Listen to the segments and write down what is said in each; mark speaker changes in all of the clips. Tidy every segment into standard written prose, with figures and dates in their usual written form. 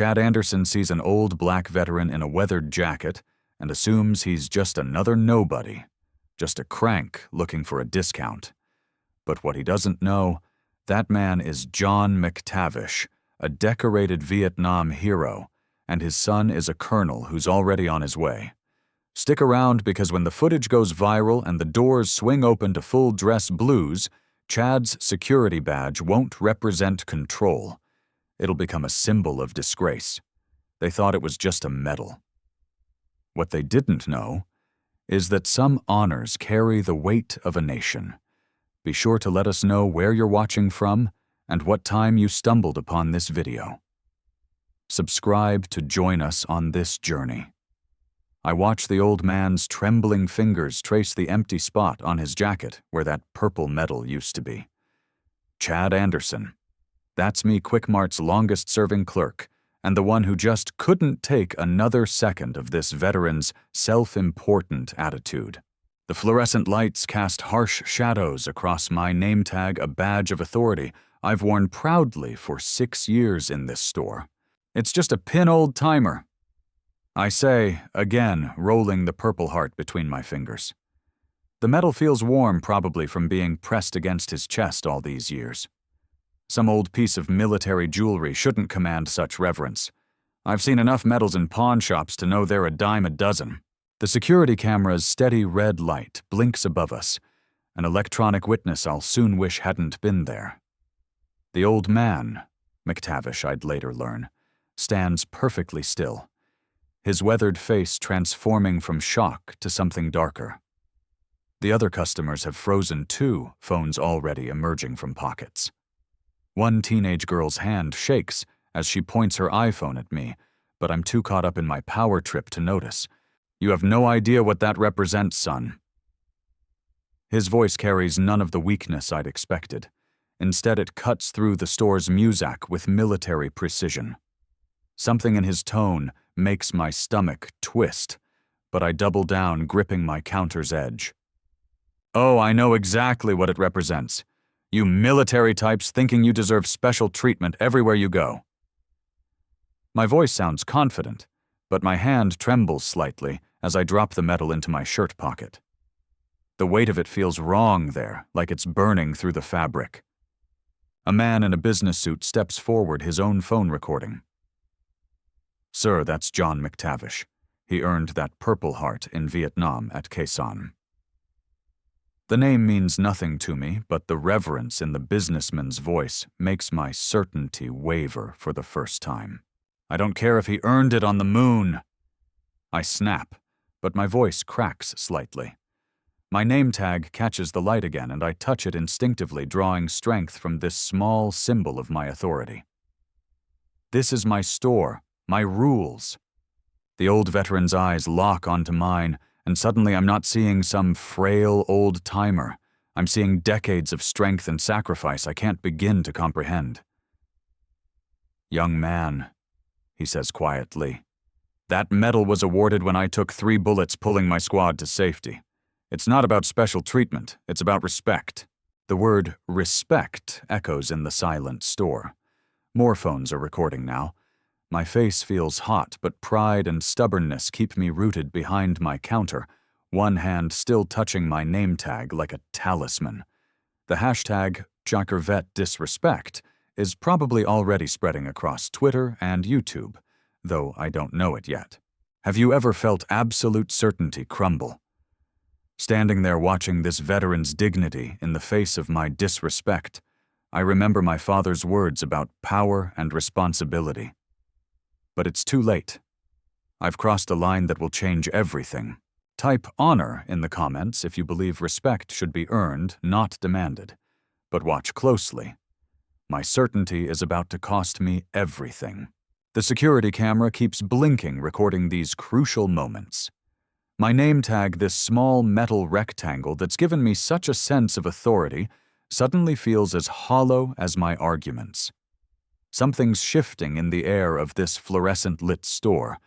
Speaker 1: Chad Anderson sees an old black veteran in a weathered jacket and assumes he's just another nobody, just a crank looking for a discount. But what he doesn't know, that man is John McTavish, a decorated Vietnam hero, and his son is a colonel who's already on his way. Stick around because when the footage goes viral and the doors swing open to full-dress blues, Chad's security badge won't represent control. It'll become a symbol of disgrace. They thought it was just a medal. What they didn't know is that some honors carry the weight of a nation. Be sure to let us know where you're watching from and what time you stumbled upon this video. Subscribe to join us on this journey. I watch the old man's trembling fingers trace the empty spot on his jacket where that purple medal used to be. Chad Anderson. That's me, Quick-Mart's longest-serving clerk, and the one who just couldn't take another second of this veteran's self-important attitude. The fluorescent lights cast harsh shadows across my name tag, a badge of authority I've worn proudly for 6 years in this store. It's just a pin-old timer, I say, again, rolling the Purple Heart between my fingers. The metal feels warm, probably from being pressed against his chest all these years. Some old piece of military jewelry shouldn't command such reverence. I've seen enough medals in pawn shops to know they're a dime a dozen. The security camera's steady red light blinks above us, an electronic witness I'll soon wish hadn't been there. The old man, McTavish I'd later learn, stands perfectly still, his weathered face transforming from shock to something darker. The other customers have frozen too, phones already emerging from pockets. One teenage girl's hand shakes as she points her iPhone at me, but I'm too caught up in my power trip to notice. You have no idea what that represents, son. His voice carries none of the weakness I'd expected. Instead, it cuts through the store's muzak with military precision. Something in his tone makes my stomach twist, but I double down, gripping my counter's edge. Oh, I know exactly what it represents. You military types thinking you deserve special treatment everywhere you go. My voice sounds confident, but my hand trembles slightly as I drop the medal into my shirt pocket. The weight of it feels wrong there, like it's burning through the fabric. A man in a business suit steps forward, his own phone recording. Sir, that's John McTavish. He earned that Purple Heart in Vietnam at Khe Sanh. The name means nothing to me, but the reverence in the businessman's voice makes my certainty waver for the first time. I don't care if he earned it on the moon. I snap, but my voice cracks slightly. My name tag catches the light again, and I touch it instinctively, drawing strength from this small symbol of my authority. This is my store, my rules. The old veteran's eyes lock onto mine, and suddenly I'm not seeing some frail old timer. I'm seeing decades of strength and sacrifice I can't begin to comprehend. Young man, he says quietly, that medal was awarded when I took 3 bullets pulling my squad to safety. It's not about special treatment, it's about respect. The word respect echoes in the silent store. More phones are recording now. My face feels hot, but pride and stubbornness keep me rooted behind my counter, one hand still touching my name tag like a talisman. The hashtag #JackerVetDisrespect is probably already spreading across Twitter and YouTube, though I don't know it yet. Have you ever felt absolute certainty crumble? Standing there watching this veteran's dignity in the face of my disrespect, I remember my father's words about power and responsibility. But it's too late. I've crossed a line that will change everything. Type honor in the comments if you believe respect should be earned, not demanded. But watch closely. My certainty is about to cost me everything. The security camera keeps blinking, recording these crucial moments. My name tag, this small metal rectangle that's given me such a sense of authority, suddenly feels as hollow as my arguments. Something's shifting in the air of this fluorescent-lit store,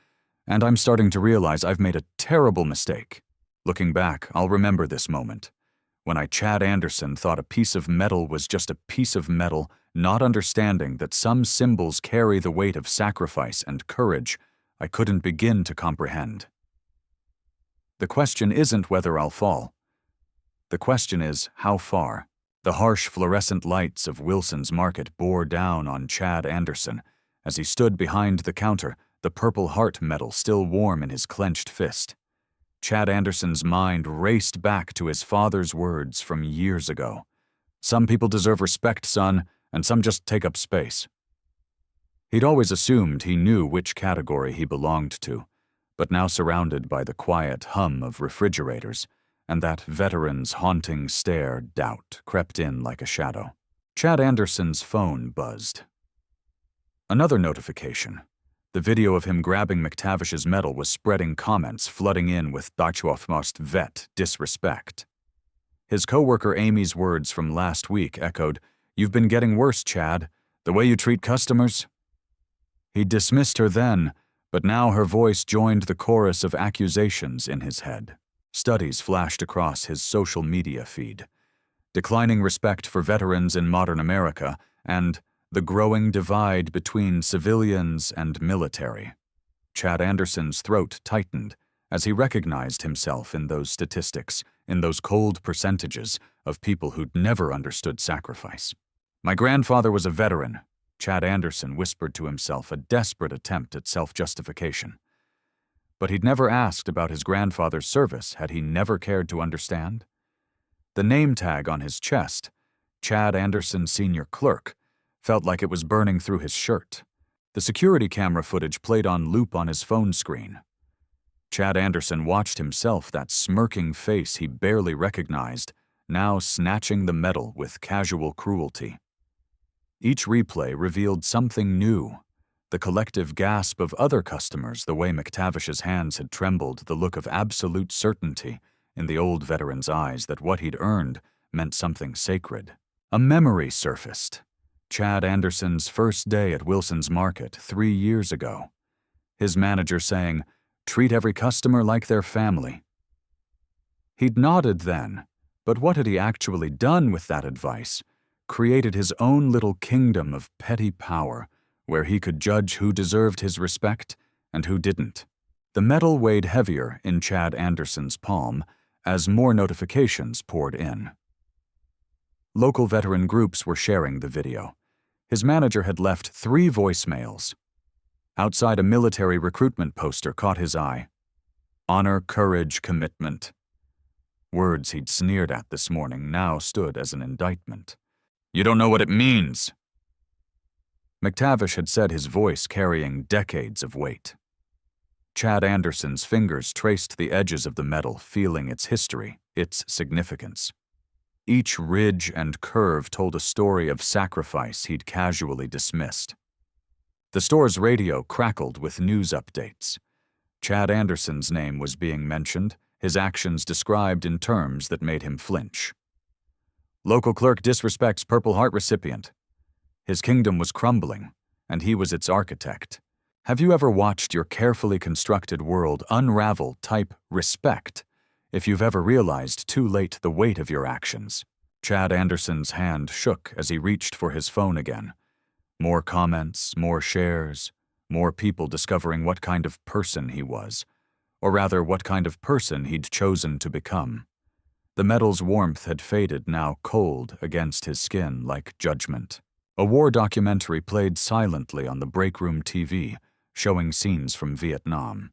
Speaker 1: and I'm starting to realize I've made a terrible mistake. Looking back, I'll remember this moment. When Chad Anderson thought a piece of metal was just a piece of metal, not understanding that some symbols carry the weight of sacrifice and courage, I couldn't begin to comprehend. The question isn't whether I'll fall. The question is, how far? The harsh fluorescent lights of Wilson's Market bore down on Chad Anderson as he stood behind the counter, the Purple Heart medal still warm in his clenched fist. Chad Anderson's mind raced back to his father's words from years ago. Some people deserve respect, son, and some just take up space. He'd always assumed he knew which category he belonged to, but now surrounded by the quiet hum of refrigerators, and that veteran's haunting stare, doubt crept in like a shadow. Chad Anderson's phone buzzed. Another notification. The video of him grabbing McTavish's medal was spreading comments, flooding in with "Deutschhoffmast vet" disrespect. His co-worker Amy's words from last week echoed, "You've been getting worse, Chad. The way you treat customers." He dismissed her then, but now her voice joined the chorus of accusations in his head. Studies flashed across his social media feed. Declining respect for veterans in modern America and the growing divide between civilians and military. Chad Anderson's throat tightened as he recognized himself in those statistics, in those cold percentages of people who'd never understood sacrifice. "My grandfather was a veteran," Chad Anderson whispered to himself, a desperate attempt at self-justification. But he'd never asked about his grandfather's service. Had he never cared to understand? The name tag on his chest, Chad Anderson Senior Clerk, felt like it was burning through his shirt. The security camera footage played on loop on his phone screen. Chad Anderson watched himself, that smirking face he barely recognized, now snatching the medal with casual cruelty. Each replay revealed something new. The collective gasp of other customers, the way McTavish's hands had trembled, the look of absolute certainty in the old veteran's eyes that what he'd earned meant something sacred. A memory surfaced. Chad Anderson's first day at Wilson's Market 3 years ago. His manager saying, "Treat every customer like their family." He'd nodded then, but what had he actually done with that advice? Created his own little kingdom of petty power, where he could judge who deserved his respect and who didn't. The medal weighed heavier in Chad Anderson's palm as more notifications poured in. Local veteran groups were sharing the video. His manager had left 3 voicemails. Outside, a military recruitment poster caught his eye. "Honor, courage, commitment." Words he'd sneered at this morning now stood as an indictment. "You don't know what it means." McTavish had said, his voice carrying decades of weight. Chad Anderson's fingers traced the edges of the medal, feeling its history, its significance. Each ridge and curve told a story of sacrifice he'd casually dismissed. The store's radio crackled with news updates. Chad Anderson's name was being mentioned, his actions described in terms that made him flinch. "Local clerk disrespects Purple Heart recipient." His kingdom was crumbling, and he was its architect. Have you ever watched your carefully constructed world unravel type respect if you've ever realized too late the weight of your actions? Chad Anderson's hand shook as he reached for his phone again. More comments, more shares, more people discovering what kind of person he was, or rather what kind of person he'd chosen to become. The medal's warmth had faded, now cold against his skin like judgment. A war documentary played silently on the breakroom TV, showing scenes from Vietnam.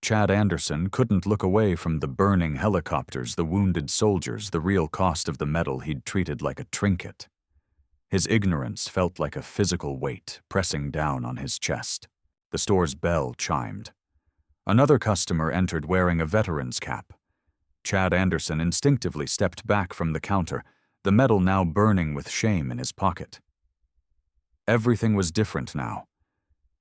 Speaker 1: Chad Anderson couldn't look away from the burning helicopters, the wounded soldiers, the real cost of the medal he'd treated like a trinket. His ignorance felt like a physical weight pressing down on his chest. The store's bell chimed. Another customer entered wearing a veteran's cap. Chad Anderson instinctively stepped back from the counter, the medal now burning with shame in his pocket. Everything was different now.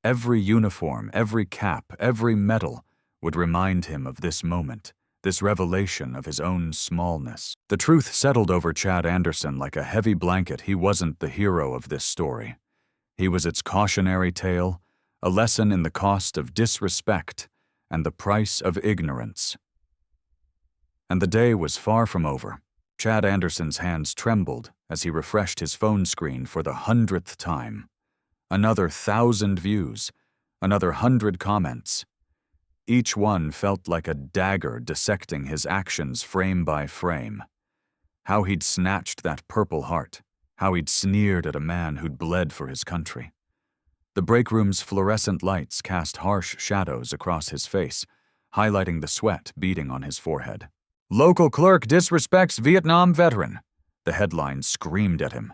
Speaker 1: Every uniform, every cap, every medal would remind him of this moment, this revelation of his own smallness. The truth settled over Chad Anderson like a heavy blanket. He wasn't the hero of this story. He was its cautionary tale, a lesson in the cost of disrespect and the price of ignorance. And the day was far from over. Chad Anderson's hands trembled as he refreshed his phone screen for the 100th time. Another 1,000 views, another 100 comments. Each one felt like a dagger dissecting his actions frame by frame. How he'd snatched that Purple Heart, how he'd sneered at a man who'd bled for his country. The break room's fluorescent lights cast harsh shadows across his face, highlighting the sweat beading on his forehead. "Local clerk disrespects Vietnam veteran," the headline screamed at him.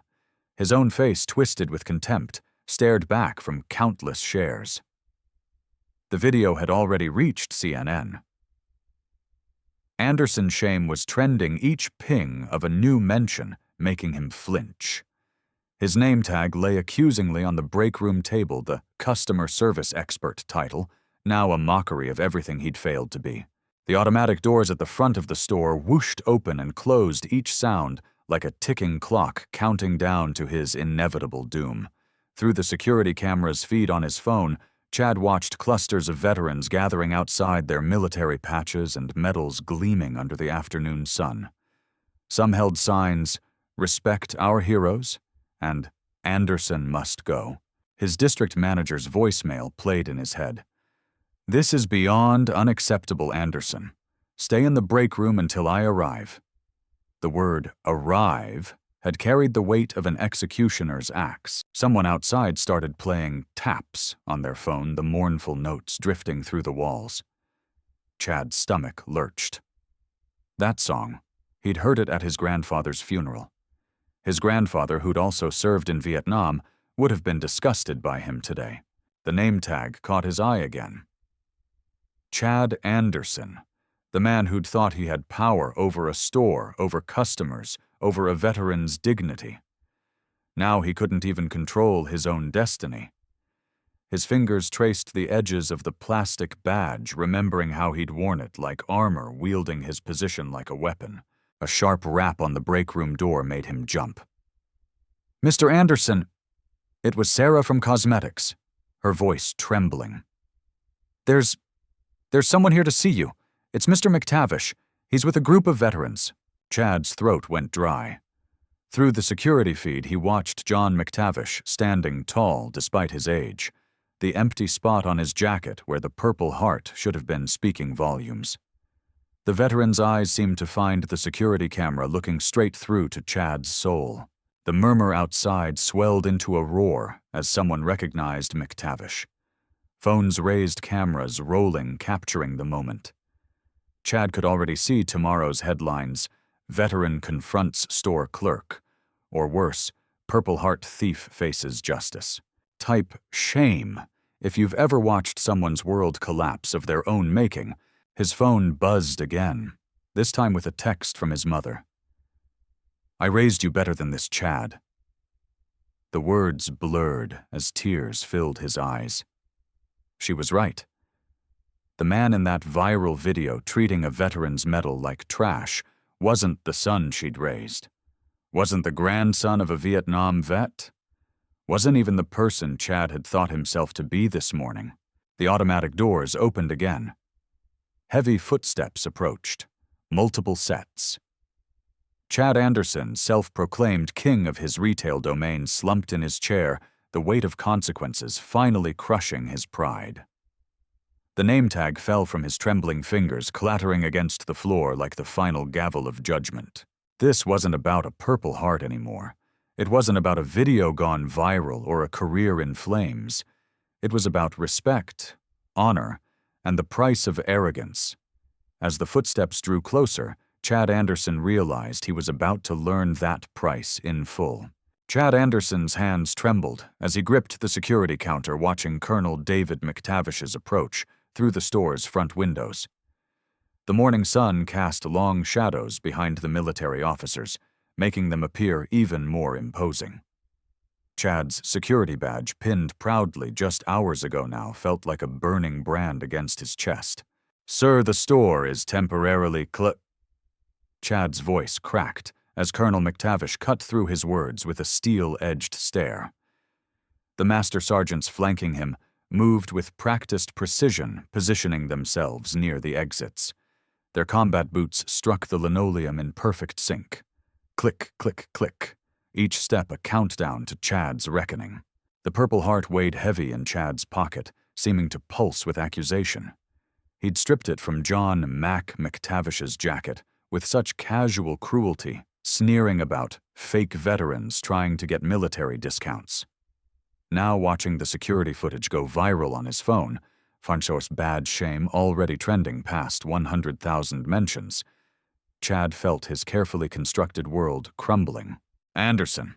Speaker 1: His own face, twisted with contempt, stared back from countless shares. The video had already reached CNN. Anderson's shame was trending each ping of a new mention, making him flinch. His name tag lay accusingly on the break room table, the customer service expert title, now a mockery of everything he'd failed to be. The automatic doors at the front of the store whooshed open and closed, each sound like a ticking clock counting down to his inevitable doom. Through the security camera's feed on his phone, Chad watched clusters of veterans gathering outside, their military patches and medals gleaming under the afternoon sun. Some held signs, "Respect our heroes," and "Anderson must go." His district manager's voicemail played in his head. "This is beyond unacceptable, Anderson. Stay in the break room until I arrive." The word "arrive" had carried the weight of an executioner's axe. Someone outside started playing taps on their phone, the mournful notes drifting through the walls. Chad's stomach lurched. That song, he'd heard it at his grandfather's funeral. His grandfather, who'd also served in Vietnam, would have been disgusted by him today. The name tag caught his eye again. Chad Anderson, the man who'd thought he had power over a store, over customers, over a veteran's dignity. Now he couldn't even control his own destiny. His fingers traced the edges of the plastic badge, remembering how he'd worn it like armor, wielding his position like a weapon. A sharp rap on the break room door made him jump. "Mr. Anderson!" It was Sarah from Cosmetics, her voice trembling. There's someone here to see you. It's Mr. McTavish. He's with a group of veterans." Chad's throat went dry. Through the security feed, he watched John McTavish standing tall despite his age, the empty spot on his jacket where the Purple Heart should have been speaking volumes. The veteran's eyes seemed to find the security camera looking straight through to Chad's soul. The murmur outside swelled into a roar as someone recognized McTavish. Phones raised cameras rolling, capturing the moment. Chad could already see tomorrow's headlines: "Veteran confronts store clerk," or worse, "Purple Heart thief faces justice." Type shame if you've ever watched someone's world collapse of their own making. His phone buzzed again, this time with a text from his mother. "I raised you better than this, Chad." The words blurred as tears filled his eyes. She was right. The man in that viral video treating a veteran's medal like trash wasn't the son she'd raised, wasn't the grandson of a Vietnam vet, wasn't even the person Chad had thought himself to be this morning. The automatic doors opened again. Heavy footsteps approached, multiple sets. Chad Anderson, self-proclaimed king of his retail domain, slumped in his chair, the weight of consequences finally crushing his pride. The name tag fell from his trembling fingers, clattering against the floor like the final gavel of judgment. This wasn't about a Purple Heart anymore. It wasn't about a video gone viral or a career in flames. It was about respect, honor, and the price of arrogance. As the footsteps drew closer, Chad Anderson realized he was about to learn that price in full. Chad Anderson's hands trembled as he gripped the security counter, watching Colonel David McTavish's approach through the store's front windows. The morning sun cast long shadows behind the military officers, making them appear even more imposing. Chad's security badge, pinned proudly just hours ago now, felt like a burning brand against his chest. "Sir, the store is temporarily Chad's voice cracked as Colonel McTavish cut through his words with a steel-edged stare. The master sergeants flanking him moved with practiced precision, positioning themselves near the exits. Their combat boots struck the linoleum in perfect sync. Click, click, click. Each step a countdown to Chad's reckoning. The Purple Heart weighed heavy in Chad's pocket, seeming to pulse with accusation. He'd stripped it from John Mac McTavish's jacket with such casual cruelty, sneering about fake veterans trying to get military discounts. Now watching the security footage go viral on his phone, Fanchor's bad shame already trending past 100,000 mentions, Chad felt his carefully constructed world crumbling. Anderson.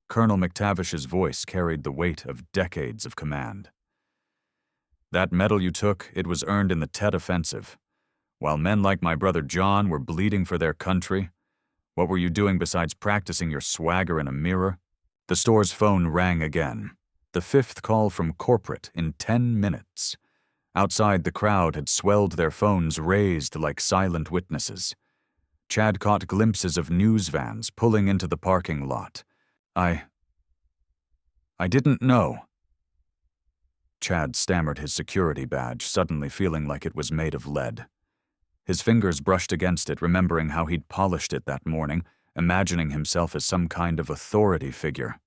Speaker 1: Colonel McTavish's voice carried the weight of decades of command. That medal you took, it was earned in the Tet Offensive. While men like my brother John were bleeding for their country, what were you doing besides practicing your swagger in a mirror? The store's phone rang again, the fifth call from corporate in 10 minutes. Outside, the crowd had swelled, their phones raised like silent witnesses. Chad caught glimpses of news vans pulling into the parking lot. I didn't know. Chad stammered his security badge, suddenly feeling like it was made of lead. His fingers brushed against it, remembering how he'd polished it that morning, imagining himself as some kind of authority figure.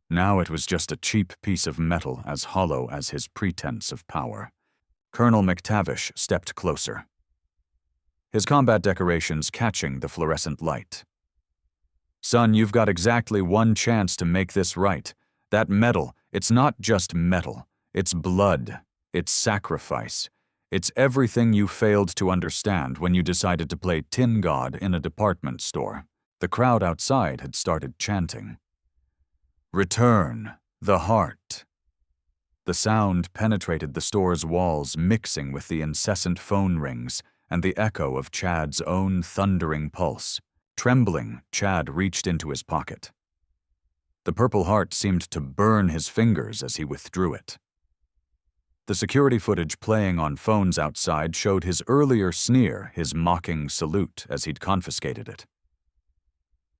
Speaker 1: Now it was just a cheap piece of metal as hollow as his pretense of power. Colonel McTavish stepped closer, his combat decorations catching the fluorescent light. Son, you've got exactly one chance to make this right. That medal, it's not just metal. It's blood. It's sacrifice. It's everything you failed to understand when you decided to play Tin God in a department store. The crowd outside had started chanting. Return the heart. The sound penetrated the store's walls, mixing with the incessant phone rings and the echo of Chad's own thundering pulse. Trembling, Chad reached into his pocket. The Purple Heart seemed to burn his fingers as he withdrew it. The security footage playing on phones outside showed his earlier sneer, his mocking salute as he'd confiscated it.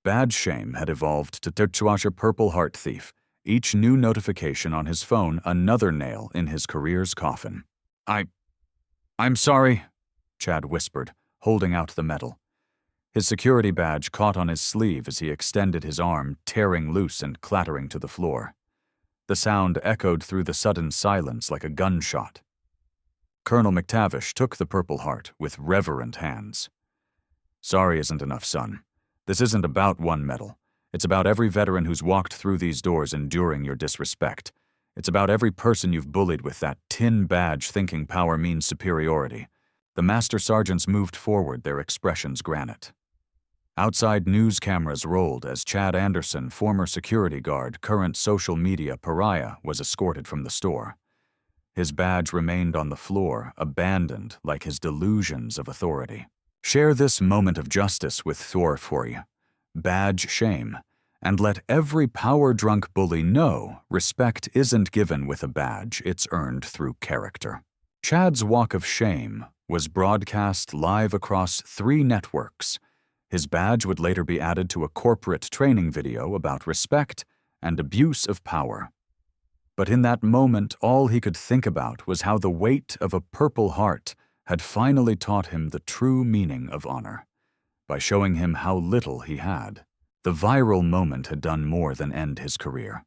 Speaker 1: Bad shame had evolved to Terchwasher Purple Heart thief, each new notification on his phone another nail in his career's coffin. I'm sorry, Chad whispered, holding out the medal. His security badge caught on his sleeve as he extended his arm, tearing loose and clattering to the floor. The sound echoed through the sudden silence like a gunshot. Colonel McTavish took the Purple Heart with reverent hands. Sorry isn't enough, son. This isn't about one medal. It's about every veteran who's walked through these doors enduring your disrespect. It's about every person you've bullied with that tin badge thinking power means superiority. The master sergeants moved forward, their expressions granite. Outside news cameras rolled as Chad Anderson, former security guard, current social media pariah, was escorted from the store. His badge remained on the floor, abandoned like his delusions of authority. Share this moment of justice with Thor for you. Badge shame. And let every power-drunk bully know respect isn't given with a badge, it's earned through character. Chad's walk of shame was broadcast live across 3 networks. His badge would later be added to a corporate training video about respect and abuse of power. But in that moment, all he could think about was how the weight of a Purple Heart had finally taught him the true meaning of honor, by showing him how little he had. The viral moment had done more than end his career.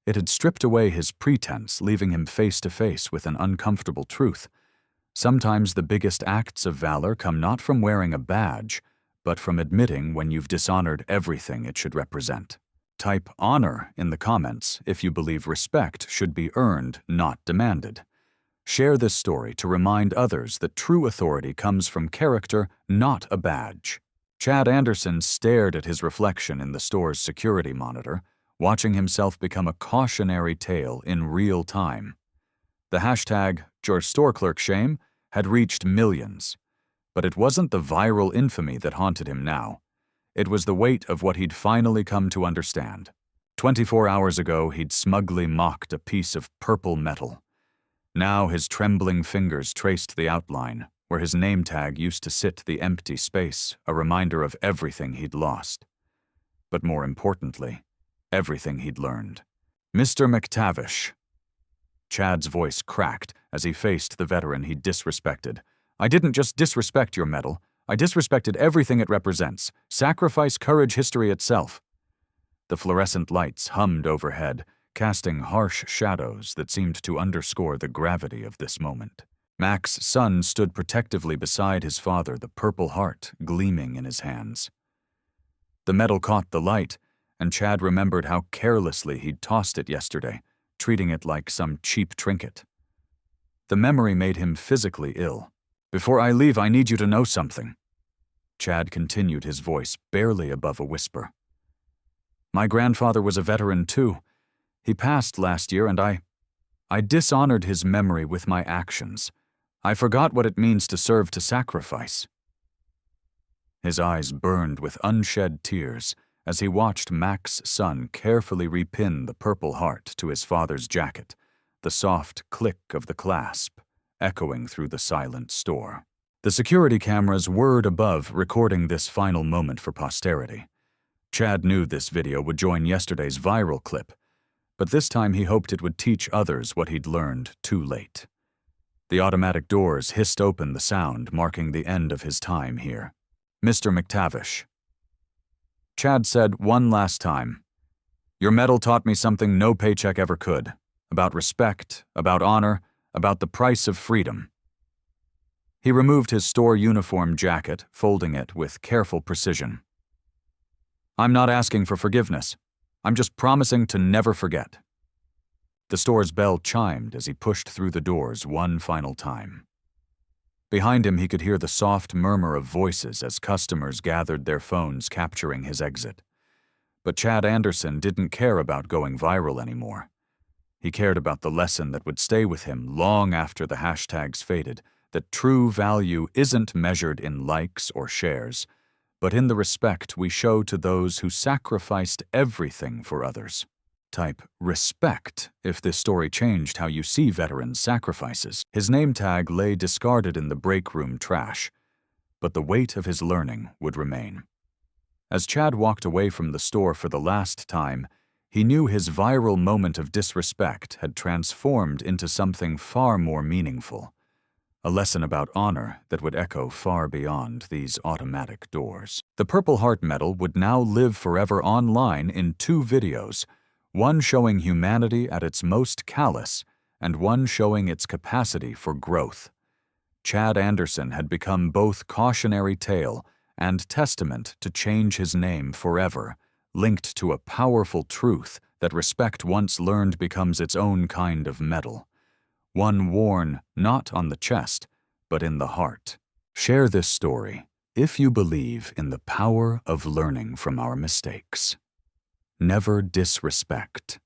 Speaker 1: It had stripped away his pretense, leaving him face to face with an uncomfortable truth. Sometimes the biggest acts of valor come not from wearing a badge, but from admitting when you've dishonored everything it should represent. Type honor in the comments if you believe respect should be earned, not demanded. Share this story to remind others that true authority comes from character, not a badge. Chad Anderson stared at his reflection in the store's security monitor, watching himself become a cautionary tale in real time. The hashtag #YourStoreClerkShame had reached millions. But it wasn't the viral infamy that haunted him now. It was the weight of what he'd finally come to understand. 24 hours ago, he'd smugly mocked a piece of purple metal. Now his trembling fingers traced the outline, where his name tag used to sit the empty space, a reminder of everything he'd lost. But more importantly, everything he'd learned. Mr. McTavish. Chad's voice cracked as he faced the veteran he'd disrespected. I didn't just disrespect your medal, I disrespected everything it represents. Sacrifice, courage, history itself. The fluorescent lights hummed overhead, casting harsh shadows that seemed to underscore the gravity of this moment. Mac's son stood protectively beside his father, the Purple Heart gleaming in his hands. The metal caught the light, and Chad remembered how carelessly he'd tossed it yesterday, treating it like some cheap trinket. The memory made him physically ill. Before I leave, I need you to know something. Chad continued, his voice barely above a whisper. My grandfather was a veteran too. He passed last year, and I dishonored his memory with my actions. I forgot what it means to serve to sacrifice. His eyes burned with unshed tears as he watched Mac's son carefully repin the Purple Heart to his father's jacket, the soft click of the clasp echoing through the silent store. The security cameras whirred above, recording this final moment for posterity. Chad knew this video would join yesterday's viral clip, but this time he hoped it would teach others what he'd learned too late. The automatic doors hissed open, the sound marking the end of his time here. Mr. McTavish. Chad said one last time, Your medal taught me something no paycheck ever could. About respect, about honor, about the price of freedom. He removed his store uniform jacket, folding it with careful precision. I'm not asking for forgiveness. I'm just promising to never forget. The store's bell chimed as he pushed through the doors one final time. Behind him, he could hear the soft murmur of voices as customers gathered their phones, capturing his exit. But Chad Anderson didn't care about going viral anymore. He cared about the lesson that would stay with him long after the hashtags faded, that true value isn't measured in likes or shares, but in the respect we show to those who sacrificed everything for others. Type respect if this story changed how you see veterans' sacrifices. His name tag lay discarded in the break room trash, but the weight of his learning would remain. As Chad walked away from the store for the last time, he knew his viral moment of disrespect had transformed into something far more meaningful, a lesson about honor that would echo far beyond these automatic doors. The Purple Heart medal would now live forever online in 2 videos, one showing humanity at its most callous, and one showing its capacity for growth. Chad Anderson had become both cautionary tale and testament to change his name forever, linked to a powerful truth that respect once learned becomes its own kind of medal, one worn not on the chest, but in the heart. Share this story if you believe in the power of learning from our mistakes. Never disrespect.